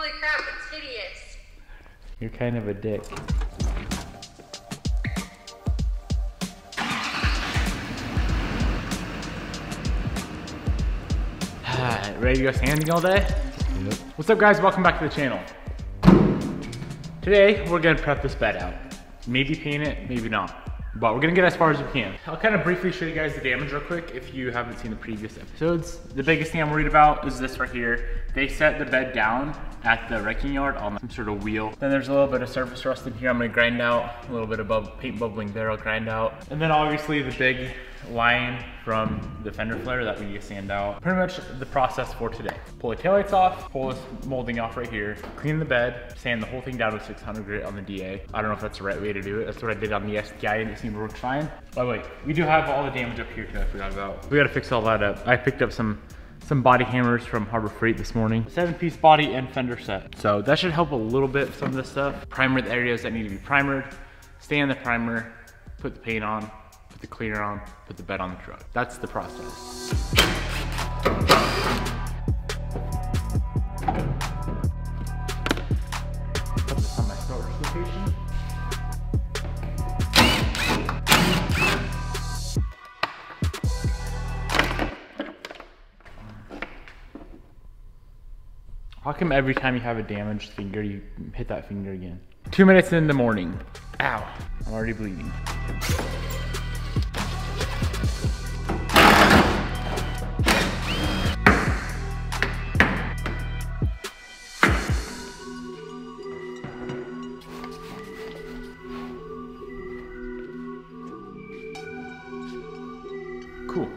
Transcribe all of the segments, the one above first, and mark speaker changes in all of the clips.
Speaker 1: Holy crap, it's hideous.
Speaker 2: You're kind of a dick. Ready to go sanding all day? Yep. What's up guys, welcome back to the channel. Today, we're gonna prep this bed out. Maybe paint it, maybe not. But we're gonna get as far as we can. I'll kind of briefly show you guys the damage real quick if you haven't seen the previous episodes. The biggest thing I'm worried about is this right here. They set the bed down at the wrecking yard on some sort of wheel. Then there's a little bit of surface rust in here. I'm gonna grind out, a little bit of paint bubbling there, I'll grind out. And then obviously the big line from the fender flare that we need to sand out. Pretty much the process for today. Pull the taillights off, pull this molding off right here, clean the bed, sand the whole thing down with 600 grit on the DA. I don't know if that's the right way to do it. That's what I did on the STI and it seemed to work fine. By the way, we do have all the damage up here too, I forgot about. We gotta fix all that up. I picked up some body hammers from Harbor Freight this morning. 7-piece body and fender set. So that should help a little bit with some of this stuff. Primer the areas that need to be primered, stand the primer, put the paint on, put the cleaner on, put the bed on the truck. That's the process. Put this on my storage location. How come every time you have a damaged finger, you hit that finger again? 2 minutes in the morning. Ow, I'm already bleeding. Cool,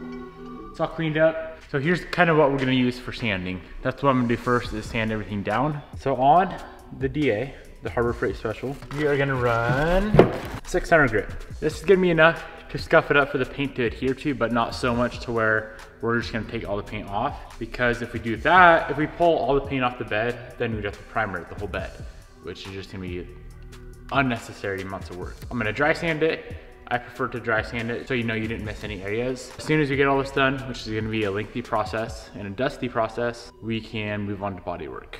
Speaker 2: it's all cleaned up. So here's kind of what we're gonna use for sanding. That's what I'm gonna do first, is sand everything down. So on the DA, the Harbor Freight Special, we are gonna run 600 grit. This is gonna be enough to scuff it up for the paint to adhere to, but not so much to where we're just gonna take all the paint off. Because if we do that, if we pull all the paint off the bed, then we'd have to primer it, the whole bed, which is just gonna be unnecessary amounts of work. I'm gonna dry sand it. I prefer to dry sand it so you know you didn't miss any areas. As soon as we get all this done, which is gonna be a lengthy process and a dusty process, we can move on to body work.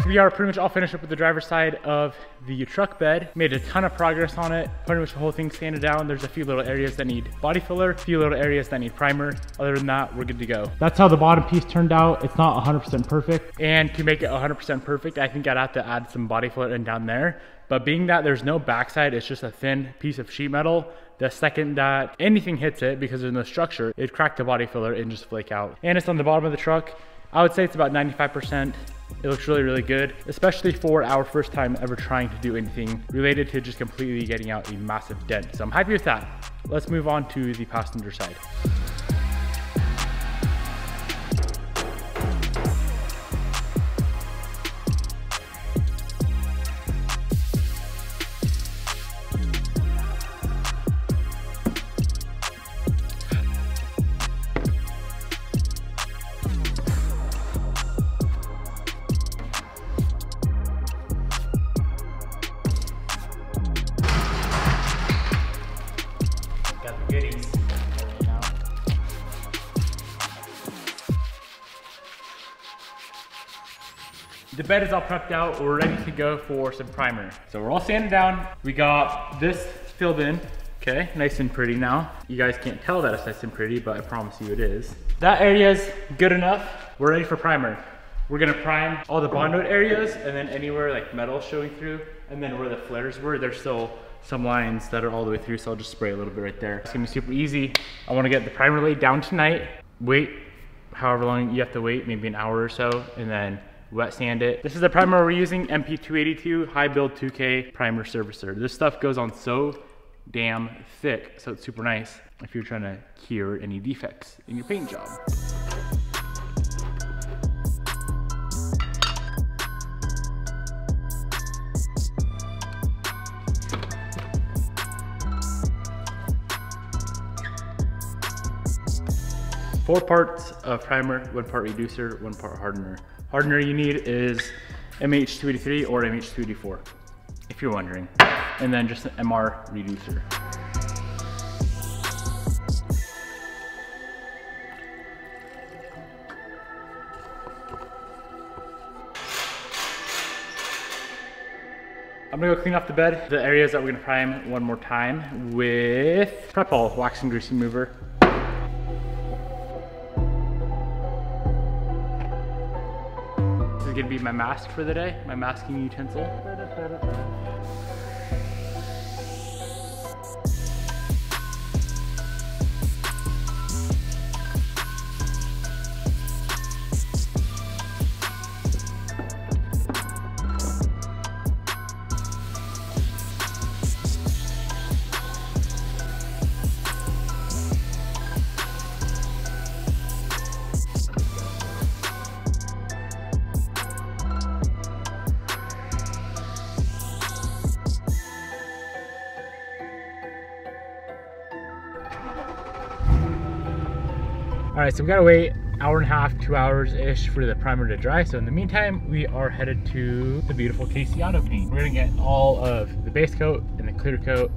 Speaker 2: We are pretty much all finished up with the driver's side of the truck bed. Made a ton of progress on it. Pretty much the whole thing sanded down. There's a few little areas that need body filler, a few little areas that need primer. Other than that, we're good to go. That's how the bottom piece turned out. It's not 100% perfect. And to make it 100% perfect, I think I'd have to add some body filler in down there. But being that there's no backside, it's just a thin piece of sheet metal. The second that anything hits it, because there's no structure, it'd crack the body filler and just flake out. And it's on the bottom of the truck. I would say it's about 95%. It looks really, really good, especially for our first time ever trying to do anything related to just completely getting out a massive dent. So I'm happy with that. Let's move on to the passenger side. The bed is all prepped out. We're ready to go for some primer. So we're all sanded down. We got this filled in. Okay, nice and pretty now. You guys can't tell that it's nice and pretty, but I promise you it is. That area's good enough. We're ready for primer. We're gonna prime all the bond node areas, and then anywhere like metal showing through, and then where the flares were, there's still some lines that are all the way through, so I'll just spray a little bit right there. It's gonna be super easy. I wanna get the primer laid down tonight, wait however long you have to wait, maybe an hour or so, and then wet sand it. This is the primer we're using, MP282 High Build 2K Primer Surfacer. This stuff goes on so damn thick, so it's super nice if you're trying to cure any defects in your paint job. Four parts of primer, 1 part reducer, 1 part hardener. Hardener you need is MH283 or MH284, if you're wondering. And then just an MR reducer. I'm gonna go clean off the bed, the areas that we're gonna prime one more time with Prep-All Wax and Grease Remover. Gonna be my mask for the day, my masking utensil. All right, so we gotta wait hour and a half, 2 hours-ish for the primer to dry. So in the meantime, we are headed to the beautiful KC Auto Paint. We're gonna get all of the base coat and the clear coat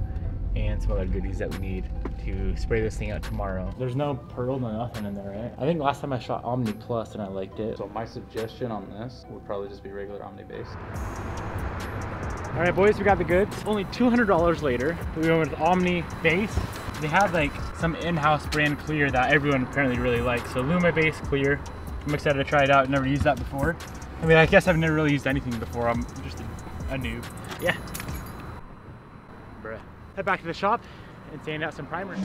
Speaker 2: and some other goodies that we need to spray this thing out tomorrow. There's no pearl, no nothing in there, right? I think last time I shot Omni Plus and I liked it.
Speaker 1: So my suggestion on this would probably just be regular Omni base.
Speaker 2: All right, boys, we got the goods. Only $200 later, we went with Omni Base. They have like some in-house brand clear that everyone apparently really likes. So Luma Base Clear. I'm excited to try it out. Never used that before. I mean, I guess I've never really used anything before. I'm just a noob. Yeah. Bruh. Head back to the shop and sand out some primer.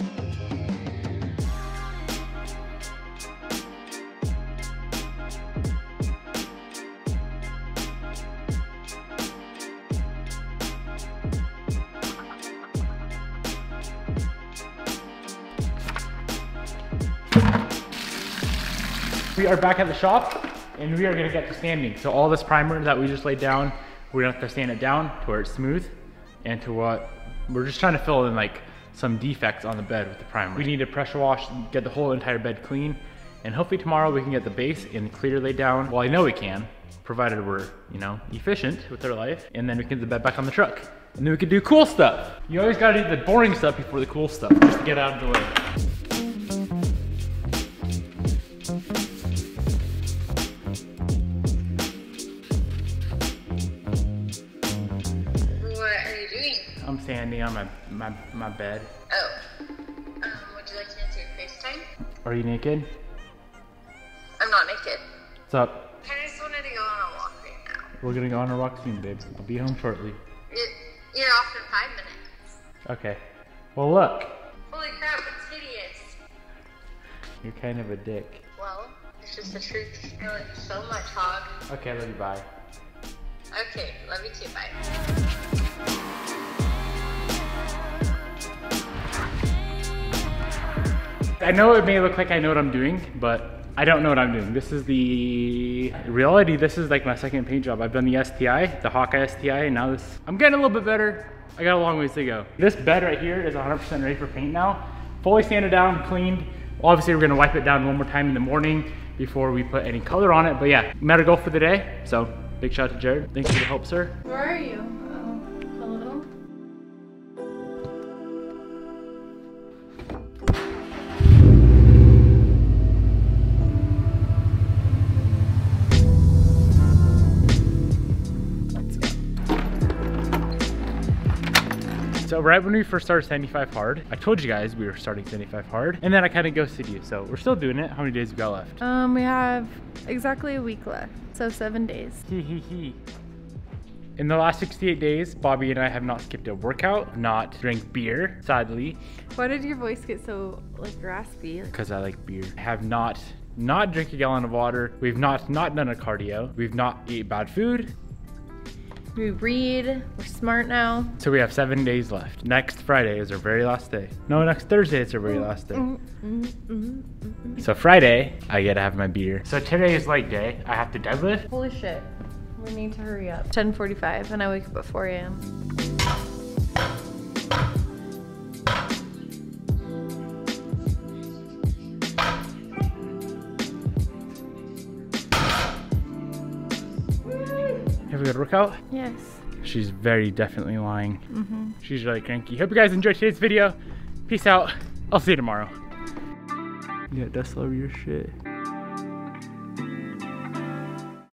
Speaker 2: We are back at the shop and we are gonna get to sanding. So all this primer that we just laid down, we're gonna have to sand it down to where it's smooth and to what, we're just trying to fill in like some defects on the bed with the primer. We need to pressure wash, get the whole entire bed clean, and hopefully tomorrow we can get the base and the clear laid down. Well, I know we can, provided we're, you know, efficient with our life, and then we can get the bed back on the truck. And then we can do cool stuff. You always gotta do the boring stuff before the cool stuff, just to get out of the way. I'm standing on my bed.
Speaker 3: Oh. Would you like to answer your FaceTime?
Speaker 2: Are you naked?
Speaker 3: I'm not naked.
Speaker 2: What's up?
Speaker 3: I just wanted to go on a walk right now.
Speaker 2: We're gonna go on a walk soon, babe. I'll be home shortly.
Speaker 3: You're off in 5 minutes.
Speaker 2: Okay. Well, look.
Speaker 3: Holy crap, it's hideous.
Speaker 2: You're kind of a dick.
Speaker 3: Well, it's just the truth. I love you so much, Hog.
Speaker 2: Okay, love you, bye.
Speaker 3: Okay, love you too, bye.
Speaker 2: I know it may look like I know what I'm doing, but I don't know what I'm doing. This is the reality. This is like my second paint job. I've done the STI, the Hawkeye STI, and now this. I'm getting a little bit better. I got a long ways to go. This bed right here is 100% ready for paint now. Fully sanded down, cleaned. Obviously, we're gonna wipe it down one more time in the morning before we put any color on it. But yeah, we met our goal for the day. So big shout out to Jared. Thanks for the help, sir.
Speaker 3: Where are you? Hello?
Speaker 2: So right when we first started 75 hard, I told you guys we were starting 75 hard, and then I kind of ghosted you. So we're still doing it. How many days we got left?
Speaker 4: We have exactly a week left, so 7 days.
Speaker 2: In the last 68 days, Bobby and I have not skipped a workout, not drank beer, sadly.
Speaker 4: Why did your voice get so like raspy?
Speaker 2: Because I like beer. I have not not drink a gallon of water. We've not done a cardio. We've not eaten bad food.
Speaker 4: We read, we're smart now.
Speaker 2: So we have 7 days left. Next Friday is our very last day. No, next Thursday is our very last day. So Friday, I get to have my beer. So today is leg day. I have to deadlift.
Speaker 4: Holy shit, we need to hurry up. 10:45 and I wake up at 4 a.m.
Speaker 2: Have a good workout?
Speaker 4: Yes.
Speaker 2: She's very definitely lying. She's really cranky. Hope you guys enjoyed today's video. Peace out. I'll see you tomorrow. Yeah, dust all over your shit.